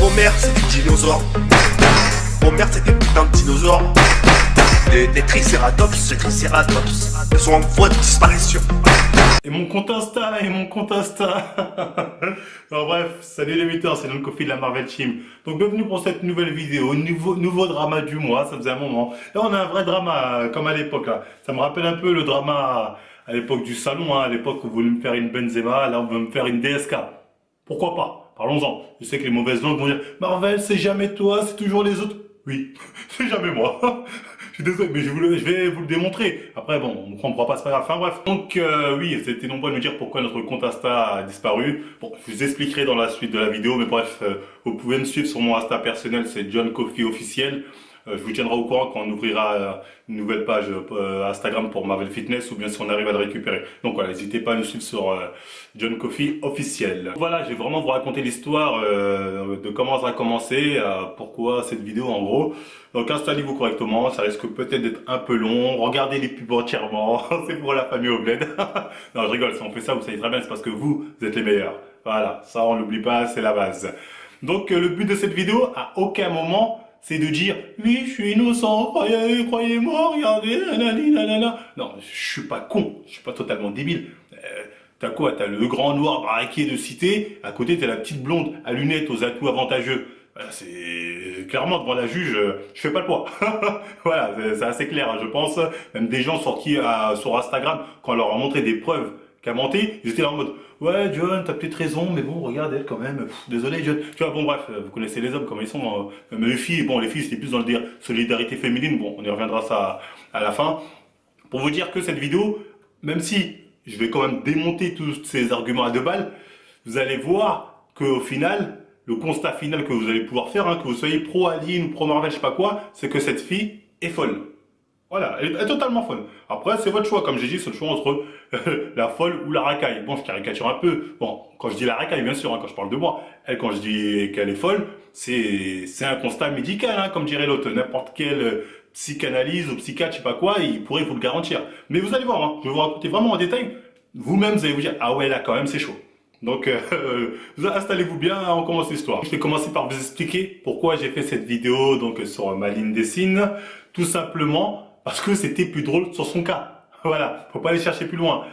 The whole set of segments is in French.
Homer, c'est des dinosaures. Homer, c'est des putains de dinosaures. Des tricératops, ils sont en voie de disparition. Et mon compte Insta. Alors bref, salut les metteurs, c'est John Coffee de la Marvel Team. Donc bienvenue pour cette nouvelle vidéo, nouveau drama du mois, ça faisait un moment. Là on a un vrai drama, comme à l'époque là. Ça me rappelle un peu le drama à l'époque du salon, hein, à l'époque où vous voulez me faire une Benzema, là on veut me faire une DSK. Pourquoi pas? Parlons-en. Je sais que les mauvaises langues vont dire Marvel, c'est jamais toi, c'est toujours les autres. Oui, c'est jamais moi. Je suis désolé, mais je vais vous le démontrer. Après, bon, on ne comprend pas, c'est pas grave. Enfin bref. Donc oui, c'était nombreux à nous dire pourquoi notre compte Insta a disparu. Bon, je vous expliquerai dans la suite de la vidéo, mais bref, vous pouvez me suivre sur mon Insta personnel, c'est John Coffee officiel. Je vous tiendrai au courant quand on ouvrira une nouvelle page Instagram pour Marvel Fitness ou bien si on arrive à le récupérer. Donc voilà, n'hésitez pas à nous suivre sur John Coffee officiel. Voilà, je vais vraiment vous raconter l'histoire de comment ça a commencé, pourquoi cette vidéo en gros. Donc installez-vous correctement, ça risque peut-être d'être un peu long. Regardez les pubs entièrement, c'est pour la famille au bled. Non, je rigole, si on fait ça, vous savez très bien, c'est parce que vous êtes les meilleurs. Voilà, ça on l'oublie pas, c'est la base. Donc le but de cette vidéo, à aucun moment, c'est de dire oui, je suis innocent, croyez-moi, regardez, nanani, nanana. Non, je suis pas con, je suis pas totalement débile. T'as quoi? T'as le grand noir baraqué de cité, à côté t'as la petite blonde à lunettes aux atouts avantageux. Voilà, c'est clairement devant la juge, je fais pas le poids. Voilà, c'est assez clair, hein, je pense. Même des gens sur Instagram, quand on leur a montré des preuves qu'à menti, ils étaient là en mode ouais John, t'as peut-être raison, mais bon regarde elle quand même, désolé John. Tu vois, bon bref, vous connaissez les hommes comme ils sont, mais les filles, bon les filles c'était plus dans le dire solidarité féminine, bon on y reviendra ça à la fin. Pour vous dire que cette vidéo, même si je vais quand même démonter tous ces arguments à deux balles, vous allez voir qu'au final, le constat final que vous allez pouvoir faire, hein, que vous soyez pro Aline ou pro Marvel, je sais pas quoi, c'est que cette fille est folle. Voilà, elle est totalement folle. Après, c'est votre choix. Comme j'ai dit, c'est le choix entre la folle ou la racaille. Bon, je caricature un peu. Bon, quand je dis la racaille, bien sûr, hein, quand je parle de moi. Elle, quand je dis qu'elle est folle, c'est un constat médical, hein, comme dirait l'autre. N'importe quelle psychanalyse ou psychiatre, je sais pas quoi, il pourrait vous le garantir. Mais vous allez voir, hein, je vais vous raconter vraiment en détail. Vous-même, vous allez vous dire, ah ouais, là, quand même, c'est chaud. Donc, installez-vous bien, on commence l'histoire. Je vais commencer par vous expliquer pourquoi j'ai fait cette vidéo donc sur ma ligne des signes. Tout simplement parce que c'était plus drôle sur son cas. Voilà, faut pas aller chercher plus loin.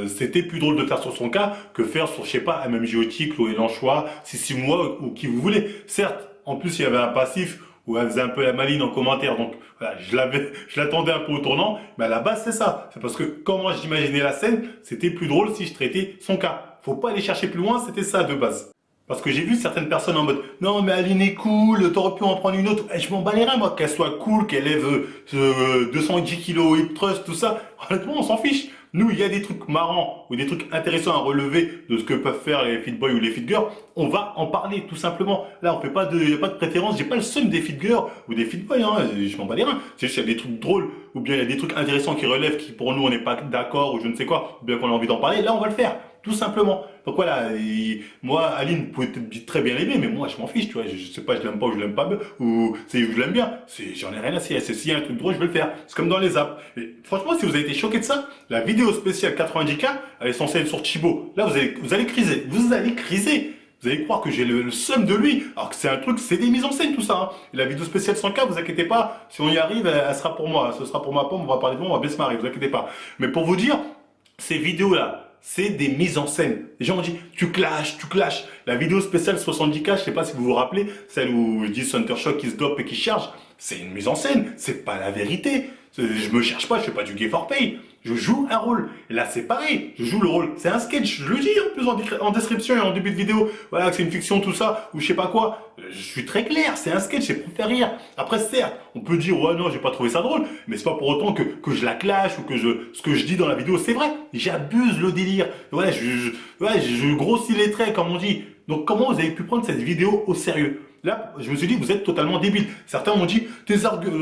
C'était plus drôle de faire sur son cas que faire sur, je sais pas, MMJoty, Chloé Lanchois, Sissi moi ou qui vous voulez. Certes, en plus il y avait un passif où elle faisait un peu la maline en commentaire, donc voilà, je l'attendais un peu au tournant, mais à la base c'est ça. C'est parce que comment j'imaginais la scène, c'était plus drôle si je traitais son cas. Faut pas aller chercher plus loin, c'était ça de base. Parce que j'ai vu certaines personnes en mode non mais Aline est cool, t'aurais pu en prendre une autre. Je m'en bats les reins moi, qu'elle soit cool, qu'elle lève 210 kilos hip thrust, tout ça. Honnêtement on s'en fiche. Nous il y a des trucs marrants ou des trucs intéressants à relever de ce que peuvent faire les fit boys ou les fit girls. On va en parler tout simplement. Là on fait pas y a pas de préférence, j'ai pas le seum des fit girls ou des fit boys, hein. Je m'en bats les reins. C'est juste qu'il y a des trucs drôles ou bien il y a des trucs intéressants qui relèvent qui pour nous on n'est pas d'accord ou je ne sais quoi, ou bien qu'on a envie d'en parler. Là on va le faire. Tout simplement. Donc voilà, moi, Aline, vous pouvez peut-être très bien l'aimer, mais moi, je m'en fiche, tu vois. Je sais pas, je l'aime pas ou je l'aime pas, ou je l'aime bien. J'en ai rien à cirer. S'il y a un truc drôle, je vais le faire. C'est comme dans les apps. Et franchement, si vous avez été choqué de ça, la vidéo spéciale 90K, elle est censée être sur Chibo. Là, vous allez criser. Vous allez criser. Vous allez croire que j'ai le seum de lui. Alors que c'est un truc, c'est des mises en scène, tout ça. Hein. Et la vidéo spéciale 100K, vous inquiétez pas. Si on y arrive, elle sera pour moi. Ce sera pour ma pomme, on va parler de moi, on va bien se marrer, vous inquiétez pas. Mais pour vous dire, ces vidéos-là, c'est des mises en scène. Les gens ont dit, tu clashes. La vidéo spéciale 70K, je sais pas si vous vous rappelez, celle où je dis Center Shock qui se dope et qui charge, c'est une mise en scène, c'est pas la vérité. Je me cherche pas, je fais pas du gay for pay. Je joue un rôle. Et là, c'est pareil. Je joue le rôle. C'est un sketch. Je le dis en plus en description et en début de vidéo. Voilà, que c'est une fiction, tout ça, ou je sais pas quoi. Je suis très clair. C'est un sketch, c'est pour faire rire. Après, certes, on peut dire, ouais, non, j'ai pas trouvé ça drôle. Mais c'est pas pour autant que je la clash ou que ce que je dis dans la vidéo, c'est vrai. J'abuse le délire. Ouais, je grossis les traits, comme on dit. Donc, comment vous avez pu prendre cette vidéo au sérieux? Là, je me suis dit, vous êtes totalement débile. Certains m'ont dit,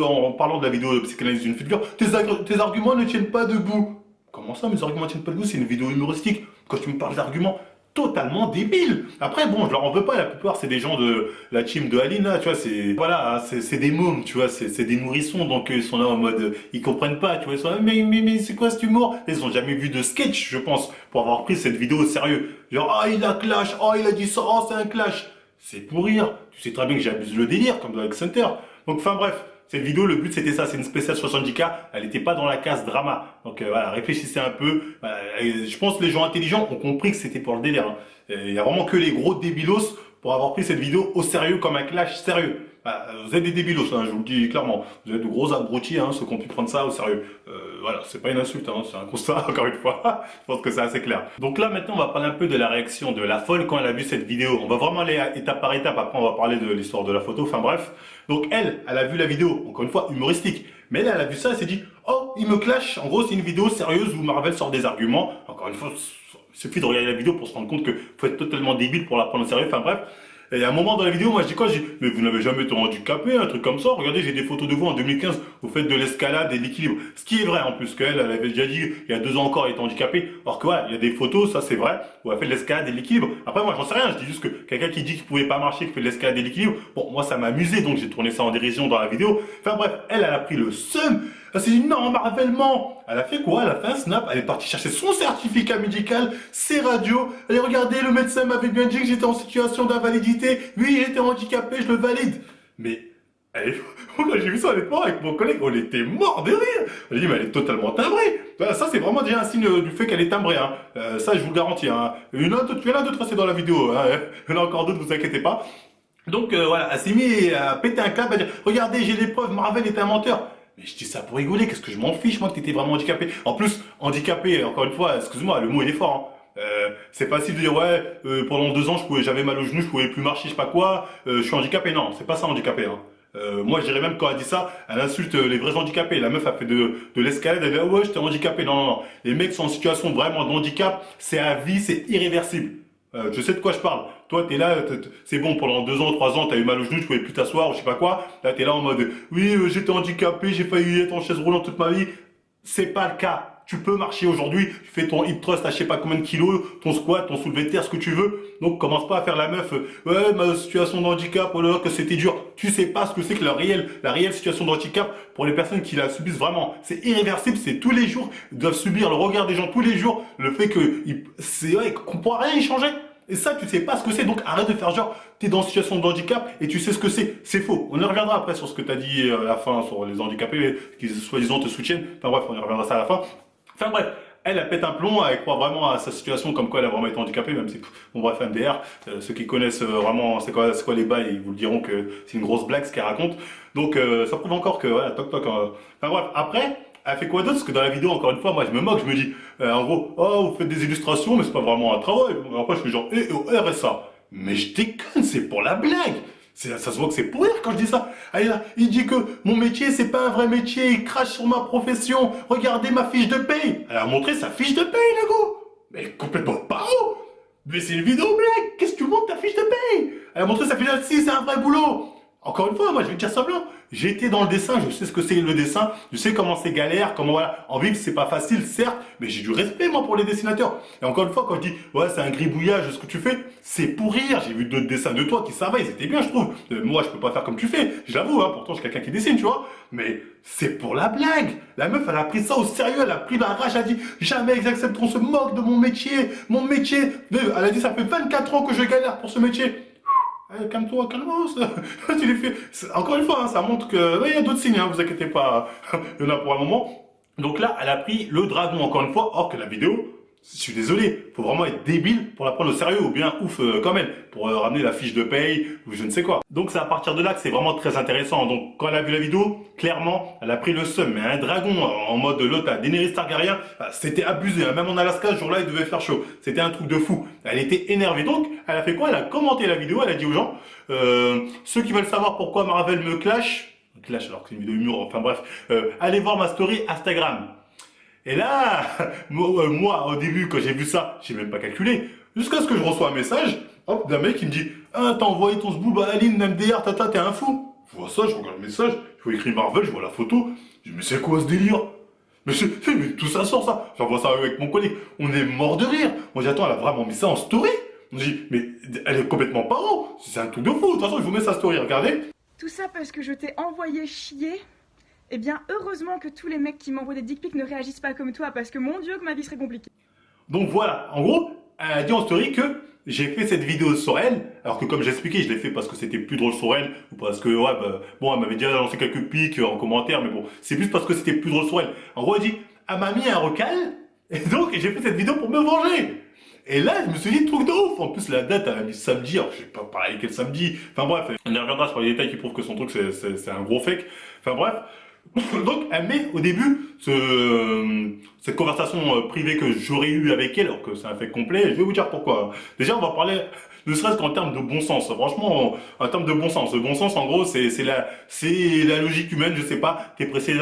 en parlant de la vidéo de psychanalyse d'une figure, tes arguments ne tiennent pas debout. Comment ça, mes arguments ne tiennent pas debout? C'est une vidéo humoristique. Quand tu me parles d'arguments totalement débiles. Après, bon, je leur en veux pas. La plupart, c'est des gens de la team de Aline, là, tu vois, c'est des mômes, tu vois, c'est des nourrissons. Donc, ils sont là en mode, ils comprennent pas, tu vois, ils sont là, mais c'est quoi cet humour? Ils ont jamais vu de sketch, je pense, pour avoir pris cette vidéo au sérieux. Genre, ah, il a clash, oh, il a dit ça, oh, c'est un clash. c'est pour rire. Tu sais très bien que j'abuse le délire, comme avec Center. Donc, enfin bref, cette vidéo, le but c'était ça, c'est une spéciale 70K, elle n'était pas dans la case drama. Donc voilà, réfléchissez un peu. Je pense que les gens intelligents ont compris que c'était pour le délire. Hein. Il y a vraiment que les gros débilos pour avoir pris cette vidéo au sérieux comme un clash sérieux. Vous êtes des débilos, hein, je vous le dis clairement. Vous êtes de gros abrutis, hein, ceux qui ont pu prendre ça au sérieux. Voilà, c'est pas une insulte, hein, c'est un constat, encore une fois. Je pense que c'est assez clair. Donc là, maintenant, on va parler un peu de la réaction de la folle quand elle a vu cette vidéo. On va vraiment aller étape par étape. Après, on va parler de l'histoire de la photo. Enfin bref. Donc elle a vu la vidéo, encore une fois, humoristique. Mais elle a vu ça, elle s'est dit, oh, il me clash. En gros, c'est une vidéo sérieuse où Marvel sort des arguments. Encore une fois, il suffit de regarder la vidéo pour se rendre compte que faut être totalement débile pour la prendre au sérieux. Enfin bref. Et à un moment dans la vidéo, moi je dis quoi? Je dis, mais vous n'avez jamais été handicapé, un truc comme ça. Regardez, j'ai des photos de vous en 2015, vous faites de l'escalade et de l'équilibre. Ce qui est vrai en plus, qu'elle avait déjà dit, il y a 2 ans encore, elle était handicapée. Alors que voilà, il y a des photos, ça c'est vrai, où elle fait de l'escalade et de l'équilibre. Après, moi j'en sais rien, je dis juste que quelqu'un qui dit qu'il pouvait pas marcher, qui fait de l'escalade et de l'équilibre, bon, moi ça m'a amusé, donc j'ai tourné ça en dérision dans la vidéo. Enfin bref, elle a pris le seum. Elle s'est dit non, Marvel ment. Elle a fait quoi? Elle a fait un snap, elle est partie chercher son certificat médical, ses radios. Elle a regardé, le médecin m'avait bien dit que j'étais en situation d'invalidité. Oui, j'étais handicapé, je le valide. Mais, quand j'ai vu ça honnêtement avec mon collègue, on était mort de rire. On a dit, mais elle est totalement timbrée. Voilà, ça, c'est vraiment déjà un signe du fait qu'elle est timbrée. Hein. Ça, je vous le garantis. Hein. Il y en a d'autres, c'est dans la vidéo. Hein. Il y en a encore d'autres, vous inquiétez pas. Donc, voilà, elle s'est mise à péter un câble, à dire, regardez, j'ai les preuves, Marvel est un menteur. Mais je dis ça pour rigoler, qu'est-ce que je m'en fiche, moi, que t'étais vraiment handicapé. En plus, handicapé, encore une fois, excuse-moi, le mot il est fort. Hein. C'est facile de dire, ouais, pendant 2 ans, j'avais mal au genou, je pouvais plus marcher, je sais pas quoi, je suis handicapé. Non, c'est pas ça, handicapé. Hein. Moi, je dirais même quand elle dit ça, elle insulte les vrais handicapés. La meuf a fait de l'escalade, elle dit, oh, ouais, j'étais handicapé. Non, non, non. Les mecs sont en situation vraiment de handicap, c'est à vie, c'est irréversible. Je sais de quoi je parle. Toi, t'es là, c'est bon, pendant 2 ans, 3 ans, t'as eu mal au genou, tu pouvais plus t'asseoir, ou je sais pas quoi. Là, t'es là en mode, oui, j'étais handicapé, j'ai failli être en chaise roulante toute ma vie. C'est pas le cas. Tu peux marcher aujourd'hui, tu fais ton hip thrust à je sais pas combien de kilos, ton squat, ton soulevé de terre, ce que tu veux. Donc, commence pas à faire la meuf, ouais, ma situation de handicap, oh là là, que c'était dur. Tu sais pas ce que c'est que la réelle situation de handicap pour les personnes qui la subissent vraiment. C'est irréversible, c'est tous les jours, ils doivent subir le regard des gens tous les jours, le fait que, c'est vrai, qu'on pourra rien y changer. Et ça, tu sais pas ce que c'est, donc arrête de faire genre, t'es dans une situation de handicap et tu sais ce que c'est. C'est faux. On y reviendra après sur ce que t'as dit à la fin, sur les handicapés qui soi-disant te soutiennent. Enfin bref, on y reviendra ça à la fin. Enfin bref, elle pète un plomb, elle croit vraiment à sa situation comme quoi elle a vraiment été handicapée, même si, bon bref, MDR, ceux qui connaissent vraiment c'est quoi les bails, ils vous le diront que c'est une grosse blague ce qu'elle raconte. Donc ça prouve encore que, voilà, toc toc. Enfin bref, après, elle fait quoi d'autre? Parce que dans la vidéo, encore une fois, moi je me moque, je me dis, en gros, oh, vous faites des illustrations, mais c'est pas vraiment un travail. Après, je fais genre, RSA. Mais je déconne, c'est pour la blague. Ça se voit que c'est pour rire quand je dis ça. Allez là, il dit que mon métier, c'est pas un vrai métier, il crache sur ma profession. Regardez ma fiche de paye. Elle a montré sa fiche de paye, le gars. Mais complètement paro. Mais c'est une vidéo blague. Qu'est-ce que tu montres ta fiche de paye? Elle a montré sa fiche de paye, si, c'est un vrai boulot. Encore une fois, moi je vais te dire ça blanc. J'ai été dans le dessin, je sais ce que c'est le dessin, je sais comment c'est galère, comment voilà. En vivre c'est pas facile, certes, mais j'ai du respect moi pour les dessinateurs. Et encore une fois, quand je dis ouais c'est un gribouillage ce que tu fais, c'est pour rire. J'ai vu d'autres dessins de toi qui savaient, ils étaient bien je trouve. Moi je peux pas faire comme tu fais, j'avoue, hein, pourtant je suis quelqu'un qui dessine, tu vois. Mais c'est pour la blague. La meuf elle a pris ça au sérieux, elle a pris la rage, elle a dit jamais ils accepteront se moque de mon métier. Mon métier, elle a dit ça fait 24 ans que je galère pour ce métier. Hey, calme-toi, calme-toi. Tu les fais. Encore une fois, hein, ça montre que. Il y a d'autres signes, hein, vous inquiétez pas. Il y en a pour un moment. Donc là, elle a pris le dragon, encore une fois, or que la vidéo, je suis désolé, faut vraiment être débile pour la prendre au sérieux ou bien ouf comme elle, pour ramener la fiche de paye ou je ne sais quoi. Donc c'est à partir de là que c'est vraiment très intéressant. Donc quand elle a vu la vidéo, clairement, elle a pris le seum. Mais un dragon en mode l'autre à Daenerys Targaryen, c'était abusé. Hein. Même en Alaska, ce jour-là, il devait faire chaud. C'était un truc de fou. Elle était énervée. Donc elle a fait quoi? Elle a commenté la vidéo, elle a dit aux gens, ceux qui veulent savoir pourquoi Marvel me clash alors que c'est une vidéo humour, enfin bref, allez voir ma story Instagram. Et là, moi, au début, quand j'ai vu ça, j'ai même pas calculé. Jusqu'à ce que je reçois un message, hop, d'un mec qui me dit, ah, t'as envoyé ton zboob à Aline, MDR, tata, t'es un fou. Je vois ça, je regarde le message, je vois écrit Marvel, je vois la photo. Je dis, mais c'est quoi ce délire? Mais tout ça sort ça. J'envoie ça avec mon collègue. On est mort de rire. On dit, attends, elle a vraiment mis ça en story. On dit, mais elle est complètement paro. C'est un truc de fou. De toute façon, je vous mets sa story, regardez. Tout ça parce que je t'ai envoyé chier. Eh bien, heureusement que tous les mecs qui m'envoient des dick pics ne réagissent pas comme toi, parce que mon Dieu, que ma vie serait compliquée. Donc voilà, en gros, elle a dit en story que j'ai fait cette vidéo sur elle, alors que comme j'ai expliqué, je l'ai fait parce que c'était plus drôle sur elle, ou parce que, ouais, bah, bon, elle m'avait déjà lancé quelques pics en commentaire, mais bon, c'est plus parce que c'était plus drôle sur elle. En gros, elle dit, elle m'a mis un recal, et donc j'ai fait cette vidéo pour me venger. Et là, je me suis dit, truc de ouf. En plus, la date, elle a mis samedi, alors je sais pas pareil quel samedi. Enfin bref, on y reviendra sur les détails qui prouvent que son truc, c'est un gros fake. Enfin bref. Donc, elle met au début cette conversation privée que j'aurais eue avec elle, alors que c'est un fait complet. Je vais vous dire pourquoi. Déjà, on va parler, ne serait-ce qu'en termes de bon sens. Franchement, en termes de bon sens. Le bon sens, en gros, c'est la logique humaine. Je sais pas. T'es pressé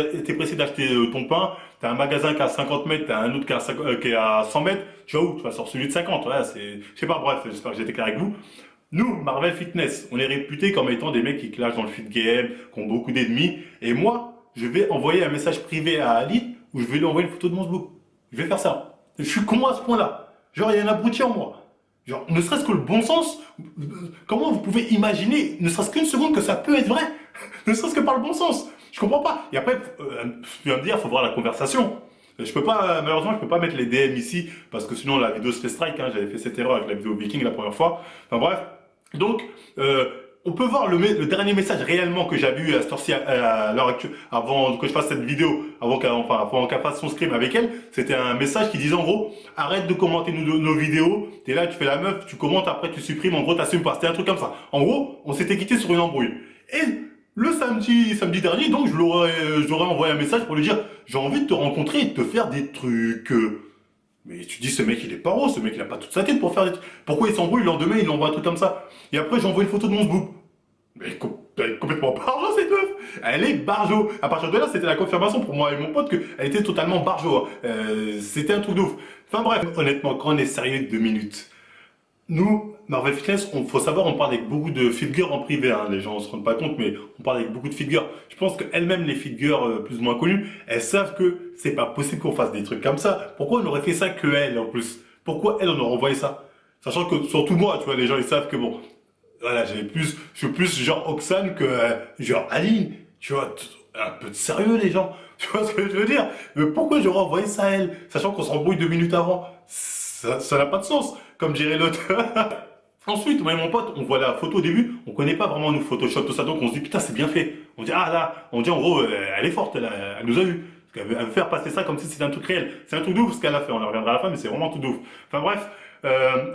d'acheter ton pain. T'as un magasin qui est à 50 mètres, t'as un autre qui est à 100 mètres. Tu vas où? Tu vas sur celui de 50. Ouais, je sais pas. Bref, j'espère que j'étais clair avec vous. Nous, Marvel Fitness, on est réputés comme étant des mecs qui clashent dans le fit game, qui ont beaucoup d'ennemis. Et moi, je vais envoyer un message privé à Ali où je vais lui envoyer une photo de mon sbouk. Je vais faire ça. Je suis con à ce point-là. Genre, il y a un abruti en moi. Genre, ne serait-ce que le bon sens, comment vous pouvez imaginer, ne serait-ce qu'une seconde, que ça peut être vrai? Ne serait-ce que par le bon sens. Je comprends pas. Et après, tu vas me dire, faut voir la conversation. Je peux pas, malheureusement, je peux pas mettre les DM ici, parce que sinon la vidéo se fait strike, hein. J'avais fait cette erreur avec la vidéo Viking la première fois. Enfin bref. Donc, on peut voir le dernier message réellement que j'avais eu à cette heure-ci, à l'heure actuelle, avant que je fasse cette vidéo, avant qu'elle fasse son scream avec elle. C'était un message qui disait en gros, arrête de commenter nos vidéos, t'es là, tu fais la meuf, tu commentes, après tu supprimes, en gros t'assumes pas. C'était un truc comme ça. En gros, on s'était quitté sur une embrouille. Et le samedi dernier, donc je l'aurais envoyé un message pour lui dire, j'ai envie de te rencontrer et de te faire des trucs. Mais tu dis, ce mec, il est paro, ce mec, il a pas toute sa tête pour faire des trucs. Pourquoi il s'embrouille, le lendemain, il envoie un truc comme ça? Et après, j'envoie une photo de mon sbouk. Mais elle est complètement barjo, cette meuf. Elle est barjo. À partir de là, c'était la confirmation pour moi et mon pote qu'elle était totalement barjo. C'était un truc de ouf. Enfin bref, honnêtement, quand on est sérieux 2 minutes, nous, Marvel Fitness, faut savoir, on parle avec beaucoup de fit girls en privé, hein. Les gens ne se rendent pas compte, mais on parle avec beaucoup de fit girls. Je pense qu'elles-mêmes, les fit girls plus ou moins connues, elles savent que c'est pas possible qu'on fasse des trucs comme ça. Pourquoi on aurait fait ça que elle, en plus? Pourquoi elle, on aurait envoyé ça? Sachant que, surtout moi, tu vois, les gens, ils savent que bon, voilà, je suis plus genre Oxane que genre Aline. Tu vois, un peu de sérieux, les gens. Tu vois ce que je veux dire? Mais pourquoi j'aurais envoyé ça à elle? Sachant qu'on s'embrouille 2 minutes avant. Ça n'a pas de sens, comme dirait l'autre. Ensuite, moi et mon pote, on voit la photo au début, on connaît pas vraiment nous Photoshop, tout ça, donc on se dit putain c'est bien fait. On dit ah là, on dit en gros elle est forte, elle nous a eu. Elle veut faire passer ça comme si c'était un truc réel. C'est un truc de ouf ce qu'elle a fait, on en reviendra à la fin, mais c'est vraiment tout de ouf. Enfin bref,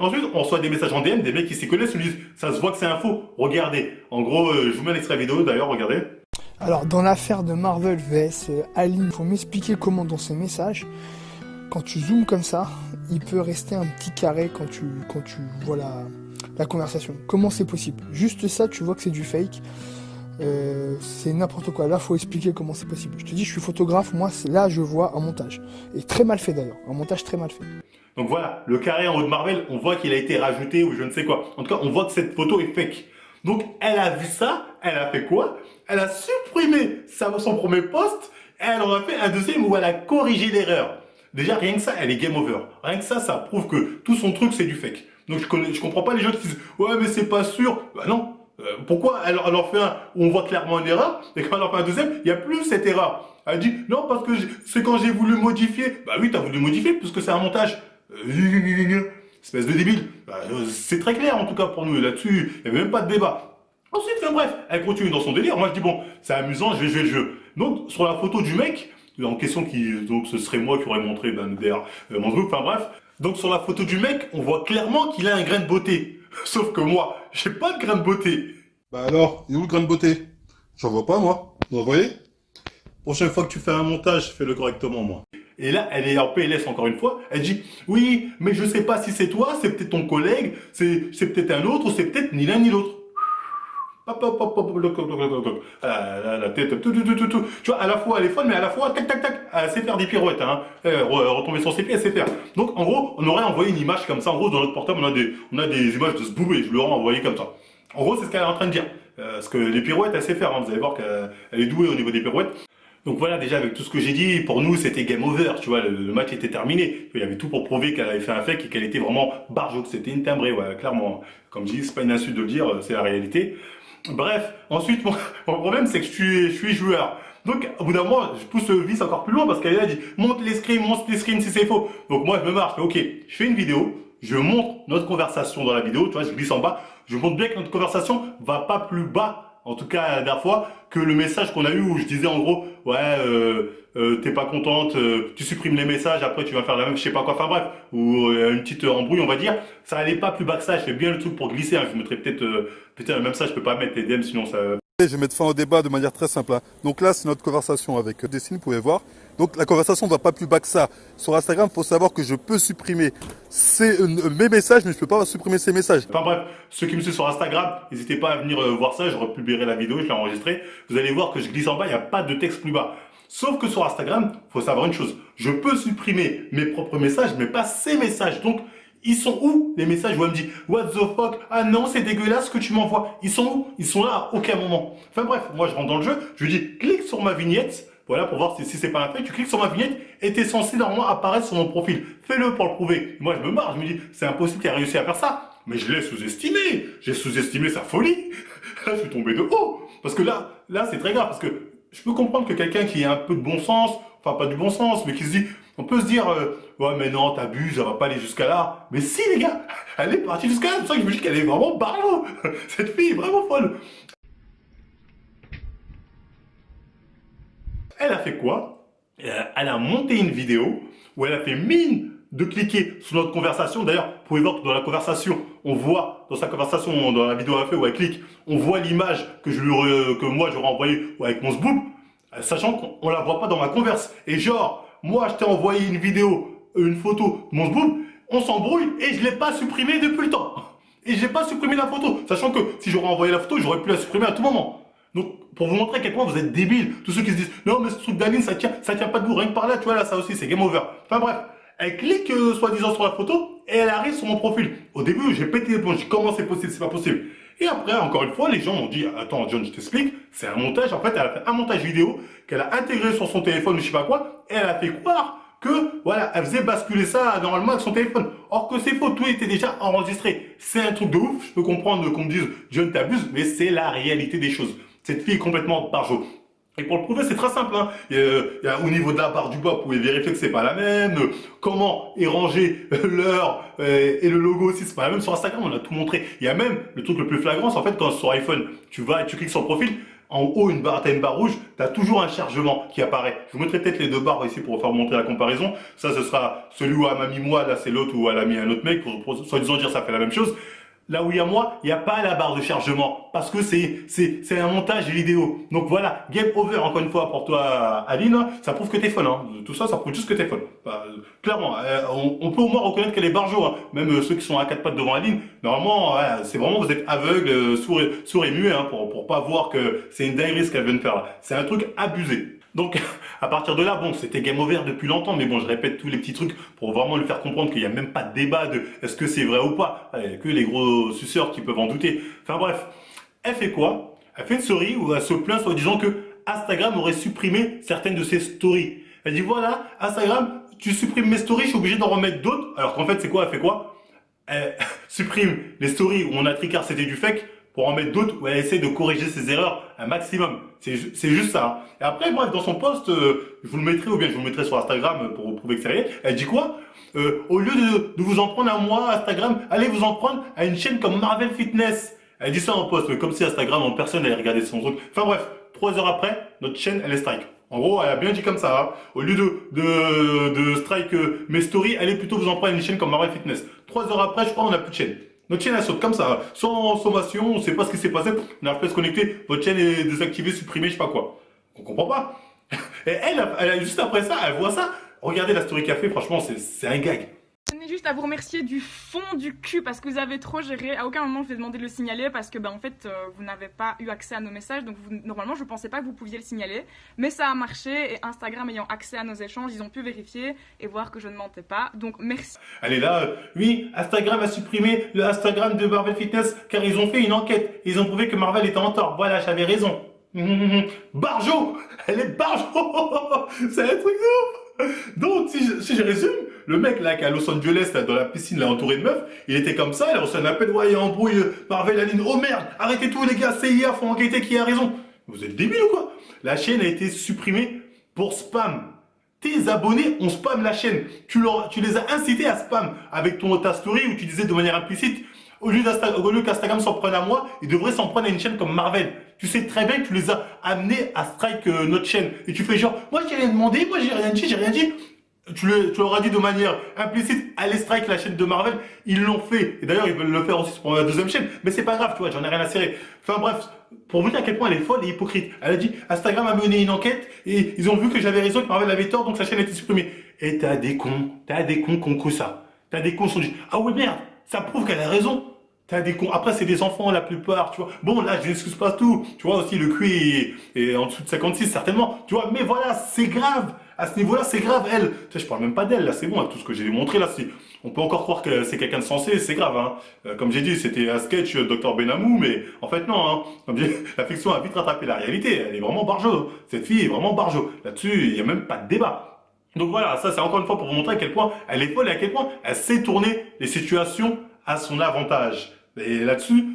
ensuite on reçoit des messages en DM, des mecs qui s'y connaissent, ils nous disent ça se voit que c'est un faux, regardez. En gros, je vous mets l'extrait vidéo d'ailleurs, regardez. Alors dans l'affaire de Marvel vs Aline, il faut m'expliquer comment dans ces messages, quand tu zoomes comme ça, il peut rester un petit carré quand tu vois la conversation. Comment c'est possible? Juste ça, tu vois que c'est du fake. C'est n'importe quoi. Là, faut expliquer comment c'est possible. Je te dis, je suis photographe. Moi, là, je vois un montage. Et très mal fait d'ailleurs. Un montage très mal fait. Donc voilà, le carré en haut de Marvel, on voit qu'il a été rajouté ou je ne sais quoi. En tout cas, on voit que cette photo est fake. Donc, elle a vu ça. Elle a fait quoi? Elle a supprimé son premier post. Et elle en a fait un deuxième où elle a corrigé l'erreur. Déjà, rien que ça, elle est game over. Rien que ça prouve que tout son truc, c'est du fake. Donc, je comprends pas les gens qui disent « Ouais, mais c'est pas sûr. » Bah non. Pourquoi elle en fait un où on voit clairement une erreur, et quand elle en fait un deuxième, il n'y a plus cette erreur. Elle dit « Non, parce que c'est quand j'ai voulu modifier. » Bah oui, t'as voulu modifier, puisque c'est un montage. Espèce de débile. Bah, c'est très clair, en tout cas, pour nous. Là-dessus, il n'y avait même pas de débat. Ensuite, enfin, bref, elle continue dans son délire. Moi, je dis « Bon, c'est amusant, je vais jouer le jeu. » Donc, sur la photo du mec, en question donc ce serait moi qui aurais montré derrière mon groupe, enfin bref. Donc sur la photo du mec, on voit clairement qu'il a un grain de beauté. Sauf que moi, j'ai pas de grain de beauté. Bah alors, il est où le grain de beauté? J'en vois pas moi. Vous voyez? Prochaine fois que tu fais un montage, fais-le correctement moi. Et là, elle est en PLS encore une fois. Elle dit, oui, mais je sais pas si c'est toi, c'est peut-être ton collègue, c'est peut-être un autre, ou c'est peut-être ni l'un ni l'autre. La tête, tout. Tu vois, à la fois elle est folle, mais à la fois, tac, elle sait faire des pirouettes, hein. Retomber sur ses pieds, elle sait faire. Donc, en gros, on aurait envoyé une image comme ça. En gros, dans notre portable, on a des images de ce boubé. Je l'aurais envoyé comme ça. En gros, c'est ce qu'elle est en train de dire. Parce que les pirouettes, elle sait faire, hein. Vous allez voir qu'elle est douée au niveau des pirouettes. Donc voilà, déjà avec tout ce que j'ai dit, pour nous c'était game over, tu vois, le match était terminé. Il y avait tout pour prouver qu'elle avait fait un fake et qu'elle était vraiment barjo, que c'était une timbrée, ouais, clairement. Comme je dis, c'est pas une insulte de le dire, c'est la réalité. Bref, ensuite, mon problème c'est que je suis joueur. Donc, au bout d'un moment, je pousse le vice encore plus loin parce qu'elle a dit monte les screens si c'est faux. Donc moi, je me marre, je fais ok, je fais une vidéo, je montre notre conversation dans la vidéo, tu vois, je glisse en bas, je montre bien que notre conversation va pas plus bas, en tout cas la dernière fois, que le message qu'on a eu où je disais en gros, ouais, t'es pas contente, tu supprimes les messages, après tu vas faire la même, je sais pas quoi, enfin bref, ou une petite embrouille, on va dire, ça allait pas plus bas que ça, je fais bien le truc pour glisser, hein. Je mettrais peut-être, putain, même ça, je peux pas mettre les DM, sinon ça... Je vais mettre fin au débat de manière très simple, hein. Donc là, c'est notre conversation avec Destiny, vous pouvez voir. Donc la conversation ne va pas plus bas que ça. Sur Instagram, il faut savoir que je peux supprimer mes messages, mais je ne peux pas supprimer ces messages. Enfin bref, ceux qui me suivent sur Instagram, n'hésitez pas à venir voir ça, je republierai la vidéo, je l'ai enregistrée. Vous allez voir que je glisse en bas, il n'y a pas de texte plus bas. Sauf que sur Instagram, il faut savoir une chose, je peux supprimer mes propres messages, mais pas ces messages. Donc, ils sont où les messages où elle me dit what the fuck, ah non c'est dégueulasse ce que tu m'envoies. Ils sont où? Ils sont là à aucun moment. Enfin bref, moi je rentre dans le jeu, je lui dis clique sur ma vignette, voilà pour voir si c'est pas un fait, tu cliques sur ma vignette et t'es censé normalement apparaître sur mon profil. Fais-le pour le prouver. Moi je me marre, je me dis c'est impossible qu'il ait réussi à faire ça. Mais je l'ai sous-estimé, j'ai sous-estimé sa folie. Là je suis tombé de haut. Parce que là c'est très grave, parce que je peux comprendre que quelqu'un qui a un peu de bon sens, enfin pas du bon sens, mais qui se dit, on peut se dire, ouais mais non, t'abuses, elle va pas aller jusqu'à là. Mais si les gars, elle est partie jusqu'à là, c'est pour ça que je me dis qu'elle est vraiment barlow. Cette fille est vraiment folle. Elle a fait quoi? Elle a monté une vidéo où elle a fait mine de cliquer sur notre conversation. D'ailleurs, vous pouvez voir que dans la conversation, on voit, dans sa conversation, dans la vidéo qu'elle a fait où elle clique, on voit l'image que moi j'aurais envoyée avec mon sboob, sachant qu'on la voit pas dans ma converse. Et genre, moi je t'ai envoyé une vidéo, une photo de mon sboob, on s'embrouille et je l'ai pas supprimé depuis le temps. Et j'ai pas supprimé la photo, sachant que si j'aurais envoyé la photo, j'aurais pu la supprimer à tout moment. Donc, pour vous montrer à quel point vous êtes débiles, tous ceux qui se disent « Non, mais ce truc d'Aline, ça tient pas debout, rien que par là, tu vois, là, ça aussi, c'est game over. » Enfin bref, elle clique soi-disant sur la photo et elle arrive sur mon profil. Au début, j'ai pété les plombs, j'ai dit « Comment c'est possible, c'est pas possible. » Et après, encore une fois, les gens m'ont dit « Attends, John, je t'explique, c'est un montage. » En fait, elle a fait un montage vidéo qu'elle a intégré sur son téléphone ou je sais pas quoi, et elle a fait croire que, voilà, elle faisait basculer ça normalement avec son téléphone. Or que c'est faux, tout était déjà enregistré. C'est un truc de ouf, je peux comprendre qu'on me dise « John, t'abuses », mais c'est la réalité des choses. Cette fille est complètement barjo. Et pour le prouver, c'est très simple, hein. Il y a au niveau de la barre du bas, vous pouvez vérifier que c'est pas la même. Comment est rangé l'heure et le logo aussi, c'est pas la même. Sur Instagram, on a tout montré. Il y a même le truc le plus flagrant, c'est en fait quand sur iPhone, tu vas et tu cliques sur le profil, en haut, t'as une barre rouge, t'as toujours un chargement qui apparaît. Je vous mettrai peut-être les deux barres ici pour vous faire montrer la comparaison. Ça, ce sera celui où elle m'a mis moi, là c'est l'autre où elle a mis un autre mec, pour soi-disant dire ça fait la même chose. Là où il y a moi, il n'y a pas la barre de chargement parce que c'est un montage vidéo. Donc voilà, game over encore une fois pour toi Aline, ça prouve que t'es folle. Hein. Tout ça, ça prouve juste que t'es folle. Bah, clairement, on peut au moins reconnaître qu'elle est barjo. Hein. Même ceux qui sont à quatre pattes devant Aline, normalement, c'est vraiment vous êtes aveugle, sourd et muet hein, pour pas voir que c'est une dinguerie ce qu'elle vient de faire. C'est un truc abusé. Donc, à partir de là, bon, c'était game over depuis longtemps, mais bon, je répète tous les petits trucs pour vraiment lui faire comprendre qu'il n'y a même pas de débat de est-ce que c'est vrai ou pas. Il n'y a que les gros suceurs qui peuvent en douter. Enfin bref, elle fait quoi? Elle fait une story où elle se plaint en disant que Instagram aurait supprimé certaines de ses stories. Elle dit voilà, Instagram, tu supprimes mes stories, je suis obligé d'en remettre d'autres. Alors qu'en fait, c'est quoi? Elle fait quoi? Elle supprime les stories où on a tricard c'était du fake pour en mettre d'autres où elle essaie de corriger ses erreurs un maximum. C'est juste ça. Hein. Et après, bref, dans son post, je vous le mettrai ou bien je vous le mettrai sur Instagram pour vous prouver que c'est réel. Elle dit quoi? Au lieu de vous en prendre à moi, Instagram, allez vous en prendre à une chaîne comme Marvel Fitness. Elle dit ça en post, comme si Instagram, en personne n'allait regarder son truc. Enfin bref, 3 heures après, notre chaîne, elle est strike. En gros, elle a bien dit comme ça. Hein. Au lieu de strike mes stories, allez plutôt vous en prendre à une chaîne comme Marvel Fitness. 3 heures après, je crois, on n'a plus de chaîne. Notre chaîne elle saute comme ça, sans sommation, on ne sait pas ce qui s'est passé, on n'arrive pas à se connecter, votre chaîne est désactivée, supprimée, je sais pas quoi. On comprend pas. Et elle, juste après ça, elle voit ça, regardez la story qu'elle fait, franchement, c'est un gag. Je tenais juste à vous remercier du fond du cul parce que vous avez trop géré. À aucun moment je vous ai demandé de le signaler parce que en fait vous n'avez pas eu accès à nos messages, donc normalement je pensais pas que vous pouviez le signaler, mais ça a marché et Instagram ayant accès à nos échanges, ils ont pu vérifier et voir que je ne mentais pas, donc merci. Elle est là, oui, Instagram a supprimé le Instagram de Marvel Fitness car ils ont fait une enquête, ils ont prouvé que Marvel était en tort, voilà, j'avais raison. Barjo, elle est barjo, c'est un truc de ouf. Donc si je résume, le mec là qui est à Los Angeles là, dans la piscine là entouré de meufs, il était comme ça, il a reçu un appel, ouais il y a embrouille, Marvel Aline, oh merde, arrêtez tout les gars, CIA, faut enquêter qui a raison. Vous êtes débiles ou quoi? La chaîne a été supprimée pour spam. tes abonnés ont spam la chaîne. Tu les as incités à spam avec ta story où tu disais de manière implicite, au lieu qu'Instagram s'en prenne à moi, il devrait s'en prendre à une chaîne comme Marvel. Tu sais très bien que tu les as amenés à strike notre chaîne. Et tu fais genre, moi j'ai rien demandé, moi j'ai rien dit, j'ai rien dit. Tu leur as dit de manière implicite, allez strike la chaîne de Marvel. Ils l'ont fait. Et d'ailleurs, ils veulent le faire aussi pour la deuxième chaîne. Mais c'est pas grave, tu vois, j'en ai rien à cirer. Enfin bref, pour vous dire à quel point elle est folle et hypocrite. Elle a dit, Instagram a mené une enquête et ils ont vu que j'avais raison, que Marvel avait tort, donc sa chaîne a été supprimée. Et t'as des cons qui ont cru ça. T'as des cons qui se sont dit, ah ouais merde, ça prouve qu'elle a raison. T'as des cons. Après, c'est des enfants, la plupart, tu vois. Bon, là, je n'excuse pas tout. Tu vois, aussi, le QI est en dessous de 56, certainement. Tu vois, mais voilà, c'est grave. À ce niveau-là, c'est grave, elle. Tu sais, je parle même pas d'elle, là, c'est bon, avec tout ce que j'ai démontré, là, si. On peut encore croire que c'est quelqu'un de sensé, c'est grave, hein. Comme j'ai dit, c'était un sketch Dr Benamou, mais en fait, non, hein. Comme j'ai dit, la fiction a vite rattrapé la réalité. Elle est vraiment barjo. Cette fille est vraiment barjo. Là-dessus, il n'y a même pas de débat. Donc voilà, ça, c'est encore une fois pour vous montrer à quel point elle est folle et à quel point elle sait tourner les situations à son avantage. Et là-dessus,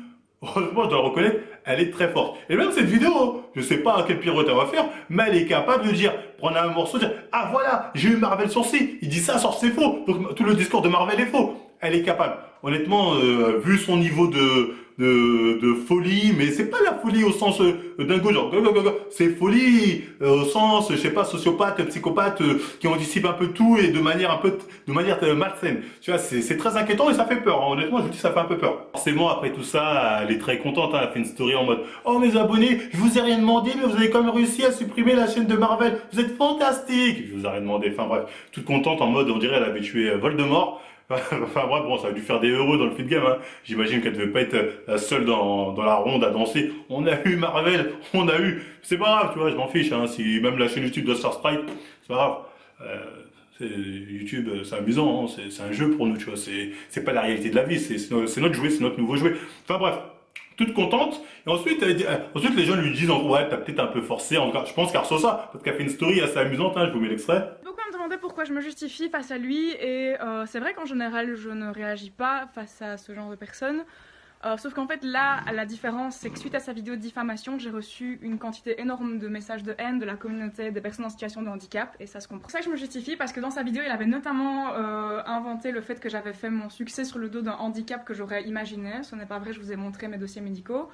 heureusement, je dois le reconnaître, elle est très forte. Et même cette vidéo, je sais pas quelle pirouette elle va faire, mais elle est capable de dire, prendre un morceau, dire, ah voilà, j'ai eu Marvel sur C, il dit ça, sur c'est faux. Donc tout le discours de Marvel est faux. Elle est capable. Honnêtement, vu son niveau de folie, mais c'est pas la folie au sens dingo, genre c'est folie au sens, je sais pas, sociopathe, psychopathe, qui anticipe un peu tout et de manière malsaine. Tu vois, c'est très inquiétant et ça fait peur. Hein. Honnêtement, je vous dis, ça fait un peu peur. Forcément, après tout ça, elle est très contente. Hein. Elle fait une story en mode, oh mes abonnés, je vous ai rien demandé, mais vous avez quand même réussi à supprimer la chaîne de Marvel. Vous êtes fantastique. Je vous ai rien demandé. Enfin bref, toute contente en mode, on dirait, elle avait tué Voldemort. Enfin bref, bon, ça a dû faire des heureux dans le feed game, hein. J'imagine qu'elle devait pas être la seule dans la ronde à danser. On a eu Marvel, on a eu. C'est pas grave, tu vois, je m'en fiche, hein. Si même la chaîne YouTube doit se faire strike, c'est pas grave. YouTube, c'est amusant, hein. C'est un jeu pour nous, tu vois. C'est pas la réalité de la vie, c'est notre jouet, c'est notre nouveau jouet. Enfin bref. Toute contente, et ensuite, ensuite les gens lui disent, ouais, t'as peut-être un peu forcé, en tout cas, je pense qu'elle reçoit ça, parce qu'elle fait une story assez amusante, hein, je vous mets l'extrait. Beaucoup me demandaient pourquoi je me justifie face à lui, et c'est vrai qu'en général, je ne réagis pas face à ce genre de personnes. Sauf qu'en fait, là, la différence, c'est que suite à sa vidéo de diffamation, j'ai reçu une quantité énorme de messages de haine de la communauté des personnes en situation de handicap, et ça se comprend. C'est pour ça que je me justifie, parce que dans sa vidéo, il avait notamment inventé le fait que j'avais fait mon succès sur le dos d'un handicap que j'aurais imaginé. Ce n'est pas vrai, je vous ai montré mes dossiers médicaux.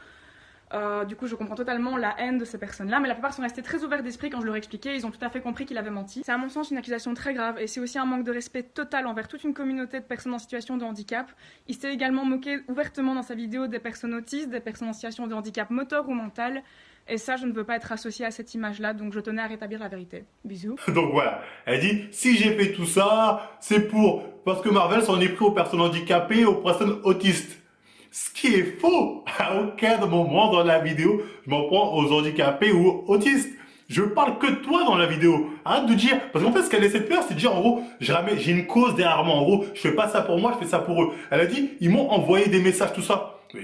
Du coup, je comprends totalement la haine de ces personnes-là, mais la plupart sont restés très ouverts d'esprit quand je leur ai expliqué. Ils ont tout à fait compris qu'il avait menti. C'est à mon sens une accusation très grave et c'est aussi un manque de respect total envers toute une communauté de personnes en situation de handicap. Il s'est également moqué ouvertement dans sa vidéo des personnes autistes, des personnes en situation de handicap moteur ou mental. Et ça, je ne veux pas être associée à cette image-là, donc je tenais à rétablir la vérité. Bisous. Donc voilà, elle dit, si j'ai fait tout ça, c'est parce que Marvel s'en est pris aux personnes handicapées, aux personnes autistes. Ce qui est faux. À aucun moment dans la vidéo, je m'en prends aux handicapés ou aux autistes. Je parle que de toi dans la vidéo. Arrête de dire, parce qu'en fait, ce qu'elle essaie de faire, c'est de dire, en gros, j'ai une cause derrière moi. En gros, je fais pas ça pour moi, je fais ça pour eux. Elle a dit, ils m'ont envoyé des messages, tout ça. Mais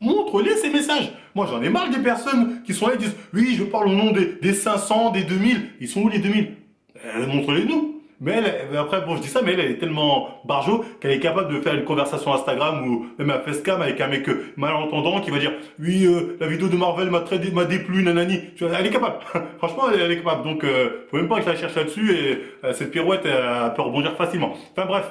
montre-les ces messages. Moi, j'en ai marre des personnes qui sont là et disent, oui, je parle au nom des 500, des 2000. Ils sont où les 2000? Montre-les-nous. Mais elle, après, bon, je dis ça, mais elle est tellement barjo qu'elle est capable de faire une conversation Instagram ou même un facecam avec un mec malentendant qui va dire, oui, la vidéo de Marvel m'a déplu, nanani. Tu vois, elle est capable. Franchement, elle est capable. Donc, faut même pas que je la cherche là-dessus et cette pirouette, elle peut rebondir facilement. Enfin bref.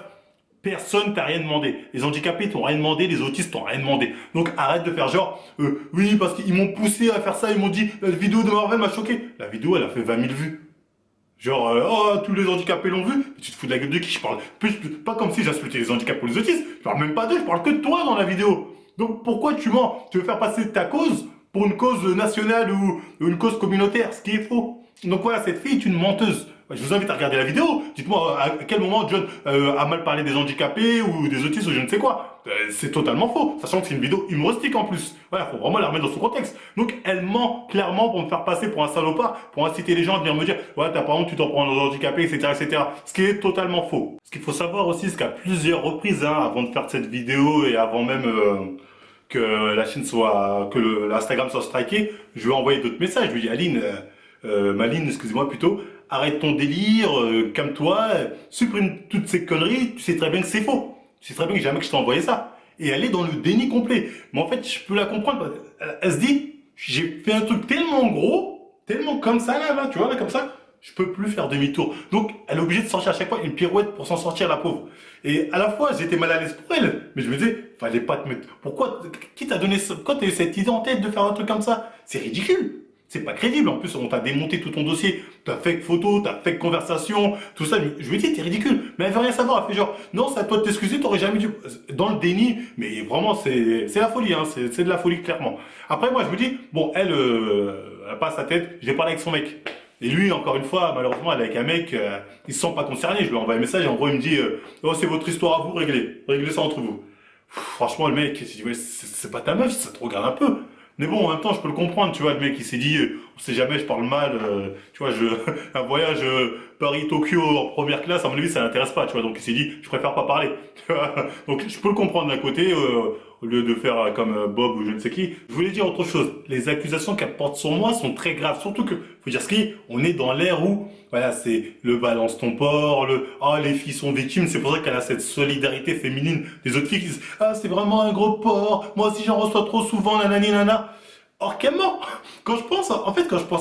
Personne t'a rien demandé. Les handicapés t'ont rien demandé, les autistes t'ont rien demandé. Donc arrête de faire genre, oui, parce qu'ils m'ont poussé à faire ça, ils m'ont dit, la vidéo de Marvel m'a choqué. La vidéo, elle a fait 20 000 vues. Genre, oh, tous les handicapés l'ont vu. Tu te fous de la gueule de qui? Je parle pas comme si j'insultais les handicapés ou les autistes. Je parle même pas d'eux, je parle que de toi dans la vidéo. Donc pourquoi tu mens? Tu veux faire passer ta cause pour une cause nationale ou une cause communautaire, ce qui est faux. Donc voilà, cette fille est une menteuse. Je vous invite à regarder la vidéo. Dites-moi à quel moment John a mal parlé des handicapés ou des autistes ou je ne sais quoi. C'est totalement faux, sachant que c'est une vidéo humoristique en plus. Voilà, faut vraiment la remettre dans son contexte. Donc elle ment clairement pour me faire passer pour un salopard, pour inciter les gens à venir me dire ouais, t'as pas honte, tu t'en prends aux handicapés, etc., etc. Ce qui est totalement faux. Ce qu'il faut savoir aussi, c'est qu'à plusieurs reprises, hein, avant de faire cette vidéo et avant même que la chaîne soit, que l'Instagram soit striké, je lui ai envoyé d'autres messages. Je lui ai dit Aline, Maline, excusez-moi plutôt, arrête ton délire, calme-toi, supprime toutes ces conneries, tu sais très bien que c'est faux. Tu sais très bien que jamais que je t'ai envoyé ça. Et elle est dans le déni complet. Mais en fait, je peux la comprendre. Elle se dit, j'ai fait un truc tellement gros, tellement comme ça, là, tu vois, là, comme ça, je peux plus faire demi-tour. Donc, elle est obligée de sortir à chaque fois une pirouette pour s'en sortir, la pauvre. Et à la fois, j'étais mal à l'aise pour elle, mais je me disais, fallait pas te mettre. Pourquoi, qui t'a donné ça? Pourquoi t'as eu cette idée en tête de faire un truc comme ça? C'est ridicule. C'est pas crédible. En plus, on t'a démonté tout ton dossier. T'as fait photo, t'as fait conversation, tout ça. Je me dis, t'es ridicule. Mais elle veut rien savoir. Elle fait genre, non, c'est à toi de t'excuser, t'aurais jamais dû. Dans le déni, mais vraiment, c'est la folie, hein. C'est de la folie, clairement. Après, moi, je me dis, bon, elle a pas sa tête. Je vais parler avec son mec. Et lui, encore une fois, malheureusement, elle est avec un mec, il se sent pas concerné. Je lui envoie un message et en gros, il me dit, oh, c'est votre histoire à vous, réglez ça entre vous. Franchement, le mec, il s'est dit, ouais, c'est pas ta meuf, ça te regarde un peu. Mais bon, en même temps, je peux le comprendre, tu vois, le mec, il s'est dit, on sait jamais, je parle mal, tu vois, un voyage Paris-Tokyo en première classe, à mon avis, ça l'intéresse pas, tu vois, donc il s'est dit, je préfère pas parler. Tu vois. Donc, je peux le comprendre d'un côté, au lieu de faire comme Bob ou je ne sais qui. Je voulais dire autre chose. Les accusations qu'elle porte sur moi sont très graves, surtout que, faut dire ce qui, on est dans l'ère où, voilà, c'est le balance ton porc, les filles sont victimes, c'est pour ça qu'elle a cette solidarité féminine des autres filles qui disent, ah, c'est vraiment un gros porc, moi aussi j'en reçois trop souvent, nanani nana. Or, qu'elle ment. Quand je pense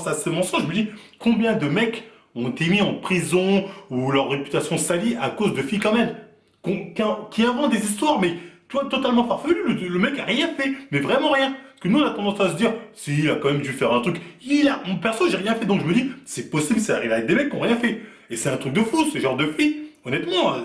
à ce mensonge, je me dis, combien de mecs ont été mis en prison ou leur réputation salie à cause de filles comme elle, qui inventent des histoires, mais, tu vois, totalement farfelues, le mec a rien fait, mais vraiment rien. Parce que nous, on a tendance à se dire, si, il a quand même dû faire un truc. Mon perso, j'ai rien fait, donc je me dis, c'est possible, ça arrive avec des mecs qui ont rien fait. Et c'est un truc de fou, ce genre de filles. Honnêtement,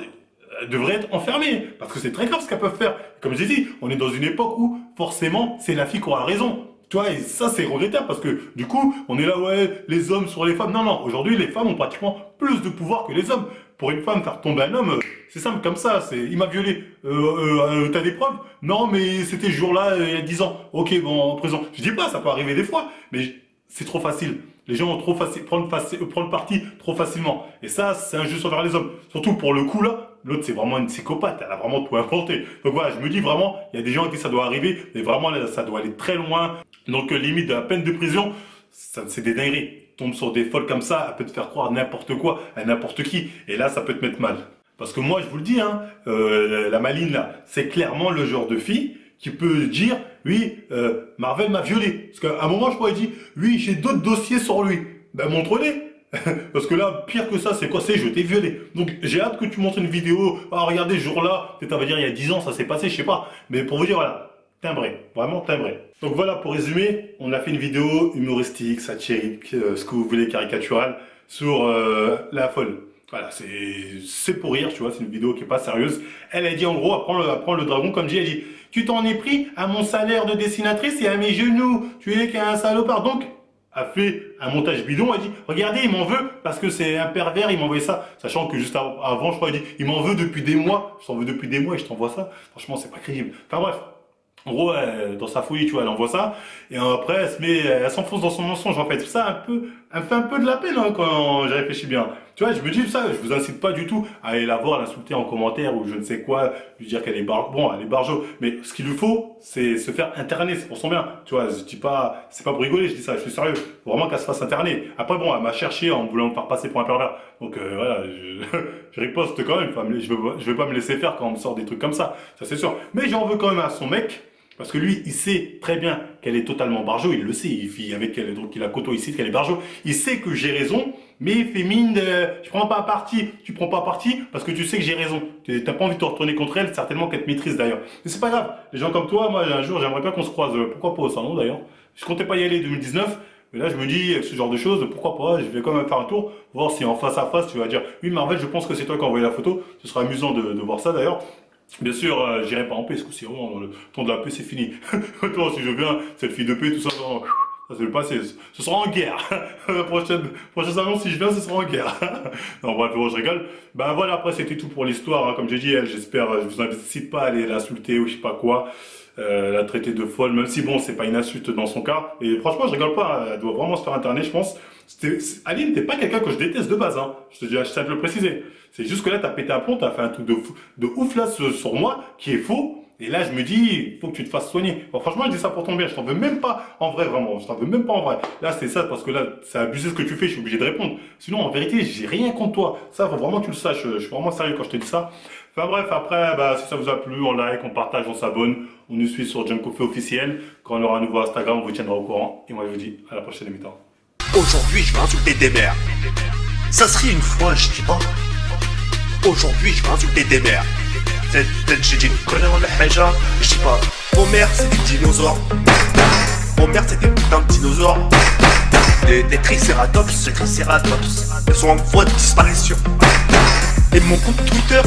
elles devraient être enfermées. Parce que c'est très grave ce qu'elles peuvent faire. Comme j'ai dit, on est dans une époque où, forcément, c'est la fille qui aura raison. Tu vois, et ça, c'est regrettable parce que, du coup, on est là, ouais, les hommes sur les femmes. Non, non, aujourd'hui, les femmes ont pratiquement plus de pouvoir que les hommes. Pour une femme, faire tomber un homme, c'est simple comme ça. Il m'a violé. T'as des preuves? Non, mais c'était ce jour-là, il y a 10 ans. Ok, bon, en prison. Je dis pas, ça peut arriver des fois, mais c'est trop facile. Les gens ont trop facile, prendre parti trop facilement. Et ça, c'est injuste envers les hommes. Surtout pour le coup, là, l'autre, c'est vraiment une psychopathe. Elle a vraiment tout inventé. Donc voilà, je me dis vraiment, il y a des gens à qui ça doit arriver, mais vraiment, là, ça doit aller très loin. Donc, limite de la peine de prison, c'est des dingueries. Tombe sur des folles comme ça, elle peut te faire croire n'importe quoi à n'importe qui. Et là, ça peut te mettre mal. Parce que moi, je vous le dis, hein, la Maline, là, c'est clairement le genre de fille qui peut dire, oui, Marvel m'a violé. Parce qu'à un moment, je pourrais dire, oui, j'ai d'autres dossiers sur lui. Ben, montre-les. Parce que là, pire que ça, c'est quoi? C'est je t'ai violé. Donc, j'ai hâte que tu montres une vidéo. Ah, regardez, ce jour-là, peut-être, on va dire, il y a 10 ans, ça s'est passé, je sais pas. Mais pour vous dire, voilà. Timbré, vraiment timbré. Donc voilà, pour résumer, on a fait une vidéo humoristique, satirique, ce que vous voulez, caricatural, sur la folle. Voilà, c'est pour rire, tu vois, c'est une vidéo qui est pas sérieuse. Elle a dit en gros, apprends le dragon, comme elle dit, tu t'en es pris à mon salaire de dessinatrice et à mes genoux, tu es qu'un salopard. Donc, a fait un montage bidon, elle dit, regardez, il m'en veut parce que c'est un pervers, il m'a envoyé ça. Sachant que juste avant, je crois, il dit, il m'en veut depuis des mois, je t'en veux depuis des mois et je t'envoie ça. Franchement, c'est pas crédible. Enfin bref. En gros, dans sa folie, tu vois, elle envoie ça, et après, elle s'enfonce dans son mensonge, en fait. Ça, elle me fait un peu de la peine, hein, quand j'y réfléchis bien. Tu vois, je me dis ça, je vous incite pas du tout à aller la voir, l'insulter en commentaire, ou je ne sais quoi, lui dire qu'elle est elle est barjo. Mais ce qu'il lui faut, c'est se faire interner, c'est pour son bien. Tu vois, je dis pas, c'est pas pour rigoler, je dis ça, je suis sérieux. Faut vraiment qu'elle se fasse interner. Après, bon, elle m'a cherché en voulant me faire passer pour un pervers. Donc, voilà, je riposte quand même. Enfin, je vais pas me laisser faire quand on me sort des trucs comme ça c'est sûr. Mais j'en veux quand même à son mec. Parce que lui, il sait très bien qu'elle est totalement barjo, il le sait, il vit avec elle, donc il a côtoyé, il sait qu'elle est barjo. Il sait que j'ai raison, mais il fait mine de, je prends pas parti, tu prends pas parti parce que tu sais que j'ai raison. T'as pas envie de te retourner contre elle, certainement qu'elle te maîtrise d'ailleurs. Mais c'est pas grave, les gens comme toi, moi un jour j'aimerais pas qu'on se croise, pourquoi pas au salon d'ailleurs. Je comptais pas y aller 2019, mais là je me dis, avec ce genre de choses, pourquoi pas, je vais quand même faire un tour, voir si en face à face tu vas dire, oui Marvel, je pense que c'est toi qui as envoyé la photo, ce sera amusant de voir ça d'ailleurs. Bien sûr, j'irai pas en paix, parce que c'est vraiment dans le temps de la paix, c'est fini. Toi, si je viens, cette fille de paix, tout ça, non, ça c'est le passé. Ce sera en guerre. La prochaine annonce, si je viens, ce sera en guerre. Non, bref, bon, je rigole. Ben voilà, après, c'était tout pour l'histoire. Hein. Comme j'ai dit, elle, j'espère, je vous incite pas à aller l'insulter ou je sais pas quoi. La traiter de folle, même si bon, c'est pas une insulte dans son cas. Et franchement, je rigole pas, elle doit vraiment se faire interner, je pense. Aline, t'es pas quelqu'un que je déteste de base, hein. Je tiens à te le préciser. C'est juste que là, t'as pété un plomb, t'as fait un truc de ouf là sur moi, qui est faux. Et là, je me dis, il faut que tu te fasses soigner. Bon, franchement, je dis ça pour ton bien. Je t'en veux même pas en vrai, vraiment. Je t'en veux même pas en vrai. Là, c'est ça, parce que là, c'est abusé ce que tu fais, je suis obligé de répondre. Sinon, en vérité, j'ai rien contre toi. Ça, faut vraiment que tu le saches. Je suis vraiment sérieux quand je te dis ça. Enfin bref, après, bah, si ça vous a plu, on like, on partage, on s'abonne. On nous suit sur Junkofe officiel. Quand on aura un nouveau Instagram, on vous tiendra au courant. Et moi, je vous dis à la prochaine émission. Aujourd'hui, je vais insulter des mères. Ça serait une fois, je dis pas. Aujourd'hui, je vais insulter des mères. Peut-être j'ai dit une connerie ou la haja. Je dis pas. Vos mères, c'est des dinosaures. Vos mères, c'est des putains de dinosaures. Des tricératops, elles sont en voie de disparition. Et mon compte Twitter,